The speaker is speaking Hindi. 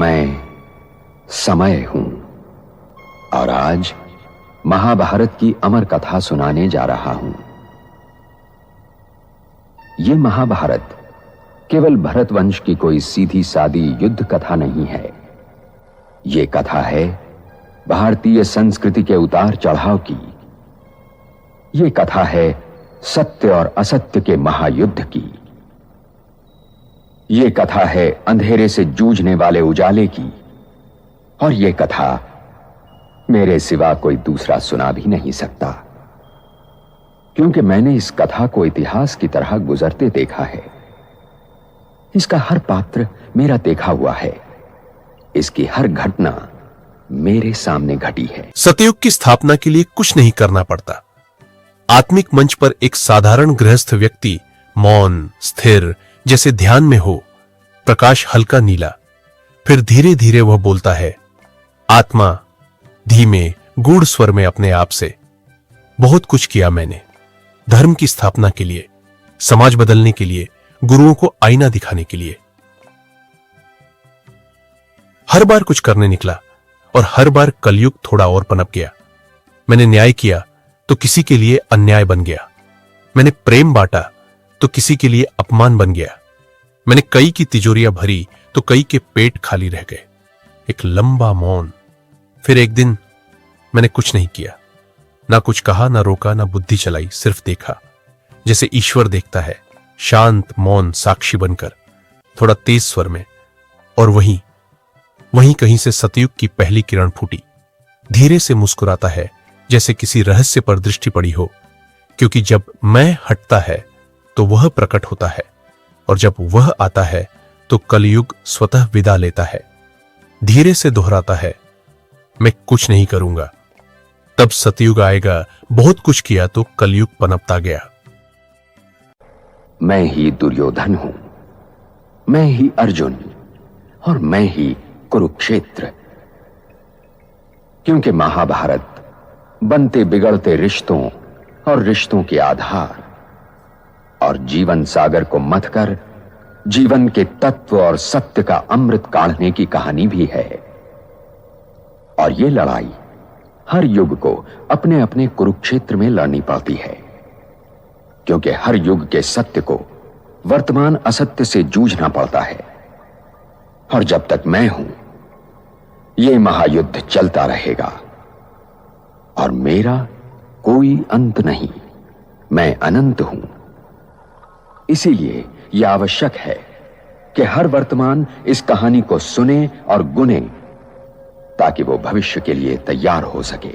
मैं समय हूं और आज महाभारत की अमर कथा सुनाने जा रहा हूं। यह महाभारत केवल भरत वंश की कोई सीधी सादी युद्ध कथा नहीं है। यह कथा है भारतीय संस्कृति के उतार चढ़ाव की। यह कथा है सत्य और असत्य के महायुद्ध की। यह कथा है अंधेरे से जूझने वाले उजाले की। और यह कथा मेरे सिवा कोई दूसरा सुना भी नहीं सकता, क्योंकि मैंने इस कथा को इतिहास की तरह गुजरते देखा है। इसका हर पात्र मेरा देखा हुआ है। इसकी हर घटना मेरे सामने घटी है। सतयुग की स्थापना के लिए कुछ नहीं करना पड़ता। आत्मिक मंच पर एक साधारण गृहस्थ व्यक्ति मौन, स्थिर, जैसे ध्यान में हो, प्रकाश हल्का नीला, फिर धीरे धीरे वह बोलता है, आत्मा, धीमे गूढ़ स्वर में अपने आप से, बहुत कुछ किया मैंने, धर्म की स्थापना के लिए, समाज बदलने के लिए, गुरुओं को आईना दिखाने के लिए। हर बार कुछ करने निकला और हर बार कलयुग थोड़ा और पनप गया। मैंने न्याय किया तो किसी के लिए अन्याय बन गया। मैंने प्रेम बांटा तो किसी के लिए अपमान बन गया। मैंने कई की तिजोरियां भरी तो कई के पेट खाली रह गए। एक लंबा मौन। फिर एक दिन मैंने कुछ नहीं किया, ना कुछ कहा, ना रोका, ना बुद्धि चलाई, सिर्फ देखा, जैसे ईश्वर देखता है, शांत मौन साक्षी बनकर, थोड़ा तेज स्वर में। और वहीं कहीं से सतयुग की पहली किरण फूटी। धीरे से मुस्कुराता है, जैसे किसी रहस्य पर दृष्टि पड़ी हो, क्योंकि जब मैं हटता है तो वह प्रकट होता है, और जब वह आता है तो कलयुग स्वतः विदा लेता है। धीरे से दोहराता है, मैं कुछ नहीं करूंगा। तब सतयुग आएगा। बहुत कुछ किया तो कलयुग पनपता गया। मैं ही दुर्योधन हूं, मैं ही अर्जुन, और मैं ही कुरुक्षेत्र। क्योंकि महाभारत बनते बिगड़ते रिश्तों और रिश्तों के आधार और जीवन सागर को मथकर जीवन के तत्व और सत्य का अमृत काढ़ने की कहानी भी है। और यह लड़ाई हर युग को अपने अपने कुरुक्षेत्र में लड़नी पड़ती है, क्योंकि हर युग के सत्य को वर्तमान असत्य से जूझना पड़ता है। और जब तक मैं हूं, यह महायुद्ध चलता रहेगा और मेरा कोई अंत नहीं। मैं अनंत हूं। इसीलिए यह आवश्यक है कि हर वर्तमान इस कहानी को सुने और गुने, ताकि वो भविष्य के लिए तैयार हो सके।